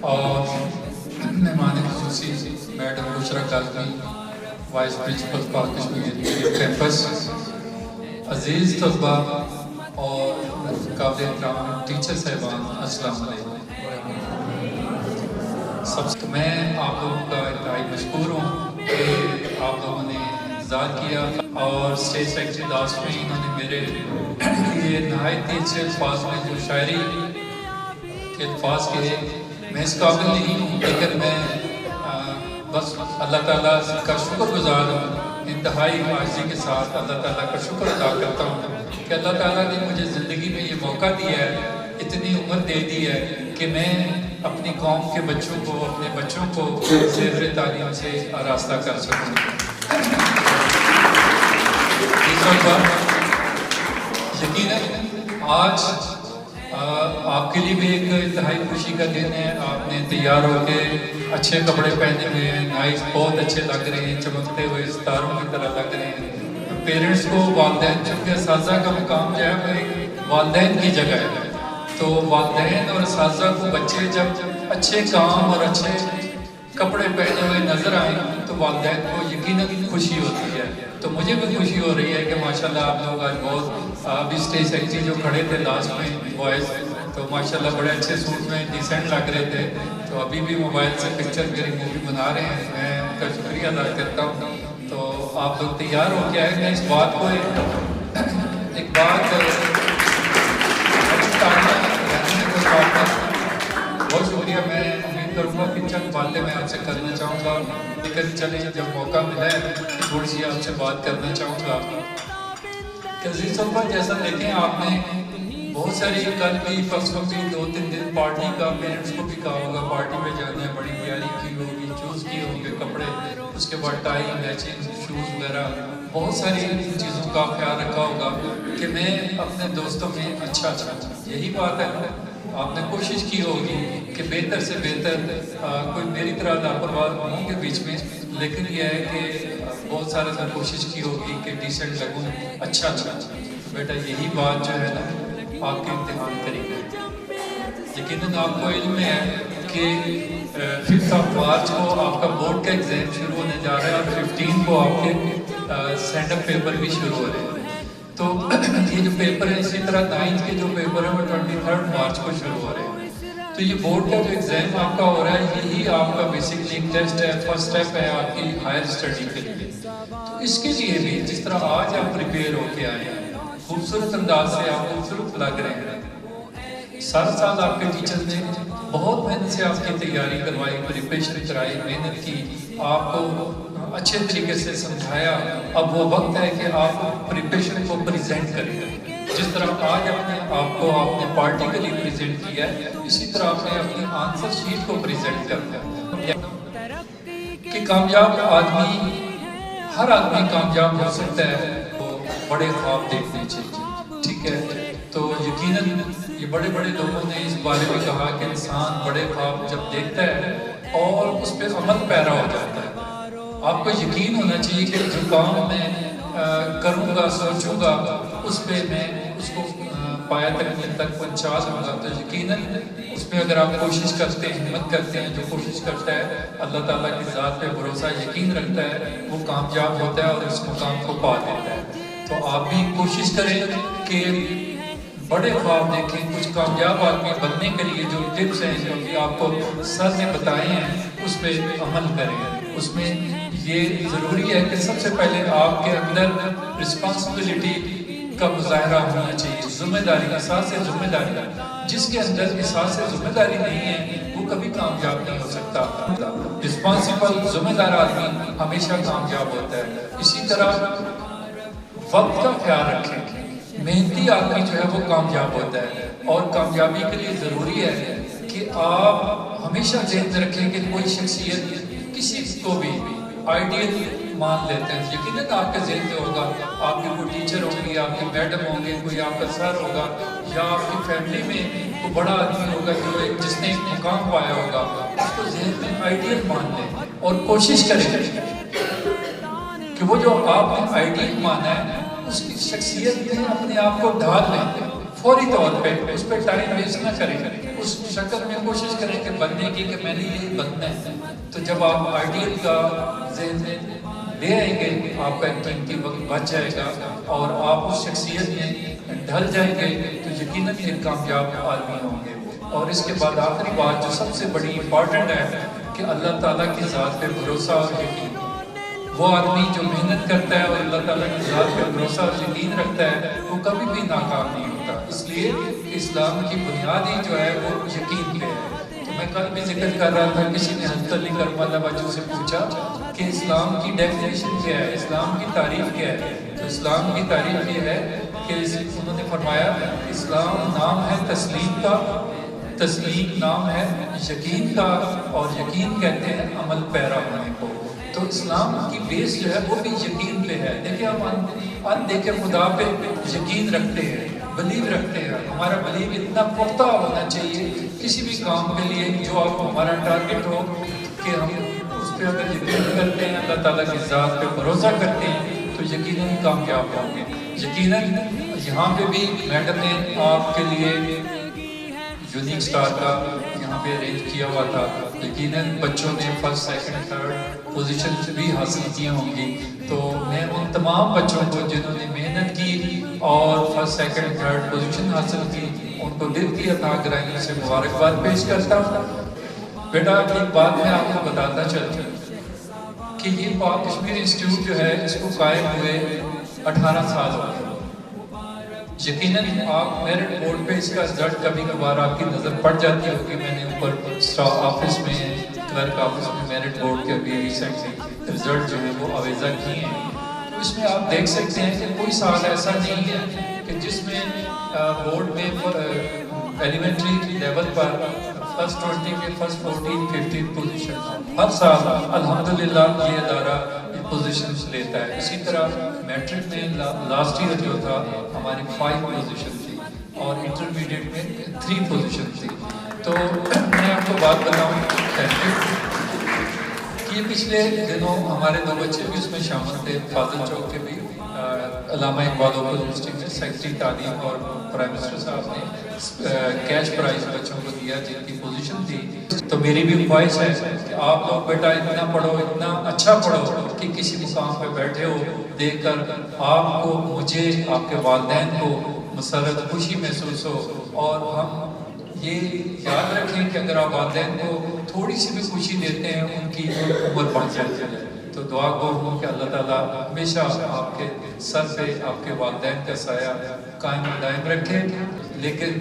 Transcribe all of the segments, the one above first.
اور مہمان خصوصی میڈم بشرا کاظمی، وائس پرنسپل پاک کشمیر کیمپس، عزیز طلباء اور قابل احترام ٹیچر صاحبان، السلام علیکم۔ سب میں آپ لوگوں کا انتہائی مشکور ہوں کہ آپ لوگوں نے انتظار کیا، اور اسٹیج سیکرٹری داس میں انہوں نے میرے لیے نہایت ہی اچھے الفاظ میں جو شاعری کے الفاظ کہے، میں اس قابل نہیں ہوں، لیکن میں بس اللہ تعالیٰ کا شکر گزار ہوں، انتہائی عاجزی کے ساتھ اللہ تعالیٰ کا شکر ادا کرتا ہوں کہ اللہ تعالیٰ نے مجھے زندگی میں یہ موقع دیا ہے، اتنی عمر دے دی ہے کہ میں اپنی قوم کے بچوں کو، اپنے بچوں کو زیر تعلیم سے آراستہ کر سکوں۔ دوسرا بات، یقیناً آج آپ کے لیے بھی ایک انتہائی خوشی کا دن ہے۔ آپ نے تیار ہو کے اچھے کپڑے پہنے ہوئے ہیں، نائس، بہت اچھے لگ رہے ہیں، چمکتے ہوئے ستاروں کی طرح لگ رہے ہیں۔ پیرنٹس کو والدین، چونکہ اساتذہ کا مقام جو ہے وہ ایک والدین کی جگہ ہے، تو والدین اور اساتذہ کو بچے جب اچھے کام اور اچھے کپڑے پہنے ہوئے نظر آئیں تو والدین کو یقیناً خوشی ہوتی ہے۔ تو مجھے بھی خوشی ہو رہی ہے کہ ماشاءاللہ آپ لوگ آج بہت، ابھی اسٹیج سیکرٹری جو کھڑے تھے لاسٹ میں بوائز، تو ماشاءاللہ بڑے اچھے سوٹ میں ڈیسنٹ لگ رہے تھے، تو ابھی بھی موبائل سے پکچر میری مووی بنا رہے ہیں، میں ان کا شکریہ ادا کرتا ہوں۔ تو آپ لوگ تیار ہو کے آئے، میں اس بات کو ایک بات بہت شکریہ، میں امید کروں گا کہ چند باتیں میں آپ سے کرنا چاہوں گا، لیکن چلیں جب موقع ملا ہے تھوڑی سی آپ سے بات کرنا چاہوں گا کہ عزیز طلباء، جیسا دیکھیں آپ نے بہت ساری کل بھی، پرسوں بھی 2-3 دن پارٹی کا پیرنٹس کو بھی کہا ہوگا، پارٹی میں جانا ہے، بڑی تیاری کی ہوگی، چوز کیے ہوں گے کپڑے، اس کے بعد ٹائی، میچنگ، شوز وغیرہ، بہت ساری چیزوں کا خیال رکھا ہوگا کہ میں اپنے دوستوں میں اچھا یہی بات ہے۔ آپ نے کوشش کی ہوگی کہ بہتر سے بہتر، کوئی میری طرح لاپرواہ ہوں گے بیچ میں، لیکن یہ ہے کہ بہت سارے نے کوشش کی ہوگی کہ ڈیسنٹ لگوں، اچھا بیٹا یہی بات جو ہے نا آپ کے امتحان کریں گے۔ یقیناً آپ کو علم ہے کہ 5 مارچ کو آپ کا بورڈ کا ایگزام شروع ہونے جا رہا ہے، اور 15 کو آپ کے سینڈ اپ پیپر بھی شروع ہو رہے ہیں۔ تو یہ جو پیپر ہے، اسی طرح 9th کے جو پیپر ہیں وہ 23 مارچ کو شروع ہو رہے ہیں۔ تو یہ بورڈ کا جو ایگزام آپ کا ہو رہا ہے، یہی آپ کا بیسکلی ایک ٹیسٹ ہے، فرسٹ اسٹیپ ہے آپ کی ہائر اسٹڈی کے لیے۔ تو اس کے لیے بھی جس طرح آج آپ پریپیئر ہو کے آئے ہیں، خوبصورت انداز سے آپ خوبصورت لگ رہے ہیں، سارا سال آپ کے ٹیچر نے بہت محنت سے آپ کی تیاری کروائی، پریپریشن کرائی، محنت کی، آپ کو اچھے طریقے سے سمجھایا۔ اب وہ وقت ہے کہ آپ پریپریشن کو پریزنٹ کریں، جس طرح آج اپنے آپ کو آپ نے پارٹی کے لیے پریزنٹ کیا ہے، اسی طرح آپ نے اپنی آنسر شیٹ کو پریزنٹ کرنا ہے کہ کامیاب آدمی، ہر آدمی کامیاب ہو سکتا ہے، وہ بڑے خواب دیکھنے چاہیے، ٹھیک ہے؟ تو یقیناً یہ بڑے بڑے لوگوں نے اس بارے میں کہا کہ انسان بڑے خواب جب دیکھتا ہے اور اس پہ عمل پیرا ہو جاتا ہے۔ آپ کو یقین ہونا چاہیے کہ جو کام میں کروں گا، سوچوں گا، اس پہ میں اس کو پایا تک پہنچا دوں گا۔ تو یقیناً اس پہ اگر آپ کوشش کرتے ہیں، ہمت کرتے ہیں، جو کوشش کرتا ہے اللہ تعالیٰ کی ذات پہ بھروسہ یقین رکھتا ہے، وہ کامیاب ہوتا ہے اور اس مقام کو پا لیتا ہے۔ تو آپ بھی کوشش کریں کہ بڑے خواب دیکھیں، کچھ کامیاب آدمی بننے کے لیے جو ٹپس ہیں جو کہ آپ کو سر نے بتائے ہیں، اس پہ عمل کریں۔ اس میں یہ ضروری ہے کہ سب سے پہلے آپ کے اندر رسپانسبلٹی کا مظاہرہ ہونا چاہیے، ذمہ داری، احساس ذمہ داری۔ جس کے اندر احساس ذمہ داری نہیں ہے وہ کبھی کامیاب نہیں ہو سکتا۔ رسپانسبل، ذمہ دار آدمی ہمیشہ کامیاب ہوتا ہے۔ اسی طرح وقت کا خیال رکھیں، محنتی آدمی جو ہے وہ کامیاب ہوتا ہے، اور کامیابی کے لیے ضروری ہے کہ آپ ہمیشہ ذہن میں رکھیں کہ کوئی شخصیت کسی کو بھی آئیڈیل مان لیتے ہیں۔ یقیناً آپ کے ذہن میں ہوگا، آپ کے کوئی ٹیچر ہوں گے، آپ کے میڈم ہوں گے، کوئی آپ کا سر ہوگا، یا آپ کی فیملی میں کوئی بڑا آدمی ہوگا جس نے ایک مقام پایا ہوگا، اس کو ذہن میں آئیڈیل مان لیں اور کوشش کریں کہ وہ جو آپ نے آئیڈیل مانا ہے اس کی شخصیت میں اپنے آپ کو ڈھال لیں، فوری طور پہ اس پہ ٹائم ویسٹ نہ کریں، اس شکل میں کوشش کریں کہ بننے کی کہ میں نے یہ بننا ہے. تو جب آپ آئیڈیل کا ذہن میں لے آئیں گے آپ کا ایک قیمتی وقت بچ جائے گا اور آپ اس شخصیت میں ڈھل جائیں گے تو یقیناً ایک کامیاب آدمی ہوں گے. اور اس کے بعد آخری بات جو سب سے بڑی امپورٹنٹ ہے کہ اللہ تعالیٰ کی ذات پہ بھروسہ اور یقین. وہ آدمی جو محنت کرتا ہے اور اللہ تعالیٰ کی ذات پہ بھروسہ اور یقین رکھتا ہے وہ کبھی بھی ناکام نہیں ہوتا. اس لیے اسلام کی بنیاد ہی جو ہے وہ یقین پہ ہے. تو میں کل بھی ذکر کر رہا تھا, کسی نے حضرت علی کرم اللہ وجہ سے پوچھا کہ اسلام کی ڈیفینیشن کیا ہے, اسلام کی تعریف کیا ہے. تو اسلام کی تعریف یہ ہے کہ انہوں نے فرمایا اسلام نام ہے تسلیم کا, تسلیم نام ہے یقین کا, اور یقین کہتے ہیں عمل پیرا ہونے کو. تو اسلام کی بیس جو ہے وہ بھی یقین پہ ہے. دیکھیں ہم اندیکھے خدا پہ یقین رکھتے ہیں, بلیو رکھتے ہیں. ہمارا بلیو اتنا پختہ ہونا چاہیے کسی بھی کام کے لیے جو آپ ہمارا ٹارگٹ ہو کہ ہم اس پہ اگر یقین کرتے ہیں, اللہ تعالیٰ کی ذات پہ بھروسہ کرتے ہیں تو یقیناً کامیاب ہوں گے. یقیناً یہاں پہ بھی میڈم نے آپ کے لیے یونیک سٹار کا یہاں پہ ارینج کیا ہوا تھا. یقیناً بچوں نے فرسٹ سیکنڈ تھرڈ پوزیشن بھی حاصل کی ہوں گی. تو میں ان تمام بچوں کو جنہوں نے محنت کی اور فرسٹ سیکنڈ تھرڈ پوزیشن حاصل کی ان کو دل کی عطا گرائیوں سے مبارکباد پیش کرتا ہوں. بیٹا ایک بات میں آپ کو بتاتا چلتا کہ یہ پاک کشمیر انسٹیٹیوٹ جو ہے اس کو قائم ہوئے 18 سال ہو گئے. یقیناً آپ میرٹ بورڈ پہ اس کا رزلٹ کبھی کبھار آپ کی نظر پڑ جاتی ہوگی. میں نے اوپر اسٹاف آفس میں کلرک آفس میں میرٹ بورڈ کے ابھی ریسنٹلی رزلٹ جو ہے وہ آویزہ کیے ہیں. تو اس میں آپ دیکھ سکتے ہیں کہ کوئی سال ایسا نہیں ہے کہ جس میں بورڈ میں ایلیمنٹری لیول پر فرسٹ 20 میں فرسٹ 14 15 پوزیشن ہر سال الحمدللہ یہ ادارہ پوزیشنز لیتا ہے. اسی طرح میٹرک میں لاسٹ ایئر جو تھا ہماری 5 پوزیشن تھی اور انٹرمیڈیٹ میں 3 پوزیشن تھی. تو میں آپ کو بات بتاؤں کہ پچھلے دنوں ہمارے 2 بچے بھی اس میں شامل تھے. فاضل چوک کے بھی علامہ اقبال اوپن یونیورسٹی میں سیکرٹری تعلیم اور پرائم منسٹر صاحب نے کیش پرائز بچوں کو دیا جن کی پوزیشن تھی. تو میری بھی خواہش ہے کہ آپ لوگ بیٹا اتنا پڑھو, اتنا اچھا پڑھو کہ کسی مقام پہ بیٹھے ہو دیکھ کر آپ کو, مجھے, آپ کے والدین کو مسرت خوشی محسوس ہو. اور ہم یہ یاد رکھیں کہ اگر آپ والدین کو تھوڑی سی بھی خوشی دیتے ہیں ان کی عمر بڑھ جاتی ہے. تو دعا گو ہوں کہ اللہ تعالیٰ ہمیشہ آپ کے سر پہ آپ کے والدین کا سایہ قائم دائم رکھے. لیکن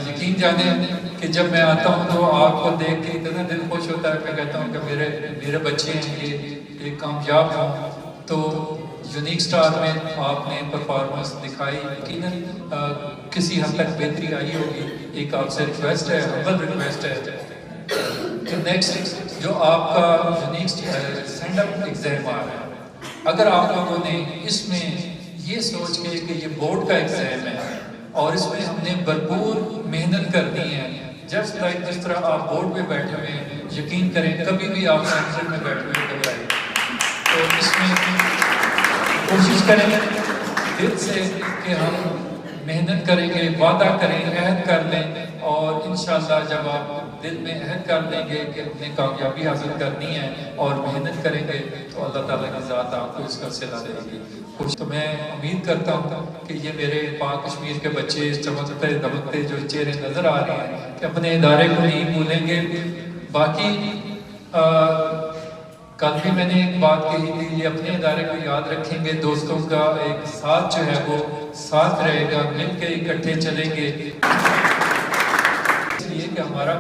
یقین جانیں کہ جب میں آتا ہوں تو آپ کو دیکھ کے اتنا دل خوش ہوتا ہے. میں کہتا ہوں کہ میرے بچے ہیں یہ کامیاب ہوں. تو یونیک سٹار میں آپ نے پرفارمنس دکھائی, یقیناً کسی حد تک بہتری آئی ہوگی. ایک آپ سے ریکویسٹ ہے, ہمبل ریکویسٹ ہے کہ نیکسٹ جو آپ کا یونیک سینڈ اپ ایگزام آ رہا ہے, اگر آپ لوگوں نے اس میں یہ سوچ کے کہ یہ بورڈ کا ایگزام ہے اور اس میں ہم نے بھرپور محنت کرنی ہے, جسٹ لائک جس طرح آپ بورڈ پہ بیٹھے ہوئے ہیں, یقین کریں کبھی بھی آپ سینٹر میں بیٹھے ہوئے گھبرائیں. تو اس میں کوشش کریں دل سے کہ ہم محنت کریں گے, وعدہ کریں, عہد کر لیں, اور انشاءاللہ جب آپ دل میں عہد کر لیں گے کہ اپنے کامیابی حاصل کرنی ہے اور محنت کریں گے تو اللہ تعالیٰ کی ذات آپ کو اس کا صلہ دے گی. تو میں امید کرتا ہوں کہ یہ میرے پاک کشمیر کے بچے چمکتے دمکتے جو چہرے نظر آ رہے ہیں کہ اپنے ادارے کو نہیں بھولیں گے. باقی کل بھی میں نے ایک بات کہی تھی, یہ اپنے ادارے کو یاد رکھیں گے, دوستوں کا ایک ساتھ جو ہے وہ ساتھ رہے گا, مل کے اکٹھے چلیں گے. اس لیے کہ ہمارا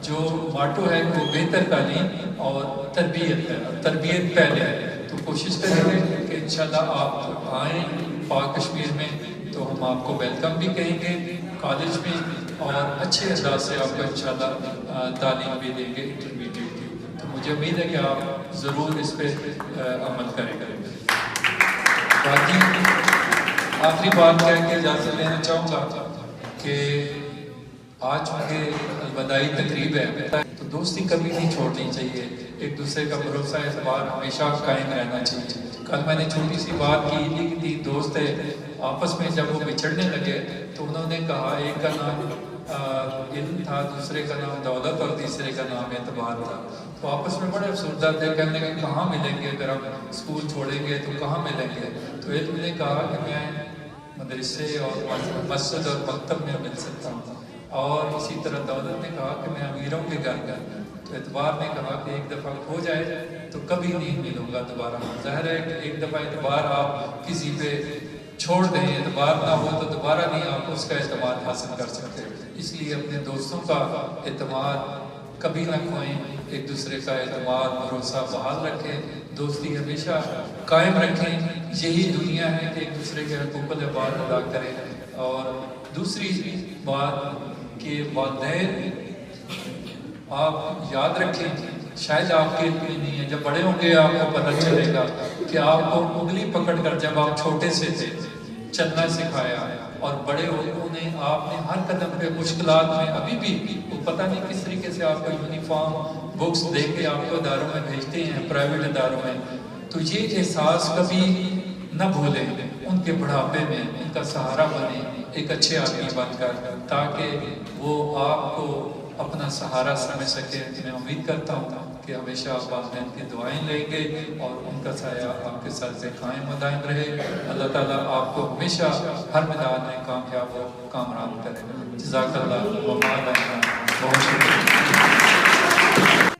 جو ماٹو ہے وہ بہتر تعلیم اور تربیت ہے, تربیت پہلے ہے. تو کوشش کریں گے کہ انشاءاللہ آپ آئیں پاک کشمیر میں تو ہم آپ کو ویلکم بھی کہیں گے کالج میں, اور اچھے انداز سے آپ کو انشاءاللہ تعلیم بھی دیں گے انٹرمیڈیٹ کی. تو مجھے امید ہے کہ آپ ضرور اس پہ عمل کریں گے. باقی آخری بات کہہ کے اجازت لینا چاہوں گا کہ آج چونکہ الوداعی تقریب ہے تو دوستی کبھی نہیں چھوڑنی چاہیے, ایک دوسرے کا بھروسہ اعتبار ہمیشہ قائم رہنا چاہیے. کل میں نے چھوٹی سی بات کی کہ 3 دوست تھے, آپس میں جب وہ بچھڑنے لگے تو انہوں نے کہا, ایک کا نام علم تھا، دوسرے کا نام دولت اور تیسرے کا نام اعتبار تھا. تو آپس میں بڑے افسردہ تھے، کہنے لگے کہاں ملیں گے، اگر ہم اسکول چھوڑیں گے تو کہاں ملیں گے. تو علم نے کہا کہ میں مدرسے اور مسجد اور مکتب میں مل سکتا ہوں. اور اسی طرح دولت نے کہا کہ میں امیروں کے گھر گیا. تو اعتبار نے کہا کہ ایک دفعہ کھو جائے تو کبھی نہیں ملوں گا دوبارہ. ظاہر ہے کہ ایک دفعہ اعتبار آپ کسی پہ چھوڑ دیں، اعتبار نہ ہو تو دوبارہ نہیں آپ اس کا اعتماد حاصل کر سکتے. اس لیے اپنے دوستوں کا اعتماد کبھی نہ کھوئیں، ایک دوسرے کا اعتماد بھروسہ بحال رکھیں، دوستی ہمیشہ قائم رکھیں. یہی دنیا ہے کہ ایک دوسرے کے حقوق العباد ادا کریں. اور دوسری بات کہ والدین آپ یاد رکھیں، شاید آپ کے علم میں نہیں ہے، جب بڑے ہوں گے آپ کو پتہ چلے گا کہ آپ کو انگلی پکڑ کر جب آپ چھوٹے سے تھے چلنا سکھایا، اور بڑے لوگوں نے آپ نے ہر قدم پہ مشکلات میں ابھی بھی وہ پتہ نہیں کس طریقے سے آپ کو یونیفارم بکس دے کے آپ کو اداروں میں بھیجتے ہیں، پرائیویٹ اداروں میں. تو یہ احساس کبھی نہ بھولیں، ان کے بڑھاپے میں ان کا سہارا بنیں ایک اچھے آدمی بن کر، تاکہ وہ آپ کو اپنا سہارا سمجھ سکے. میں امید کرتا ہوں کہ ہمیشہ آپ والدین کی دعائیں لیں گے اور ان کا سایہ آپ کے ساتھ سے قائم و دائم رہے. اللہ تعالیٰ آپ کو ہمیشہ ہر میدان میں کامیاب و کامران کرے. جزاک اللہ و ما علینا. بہت شکریہ.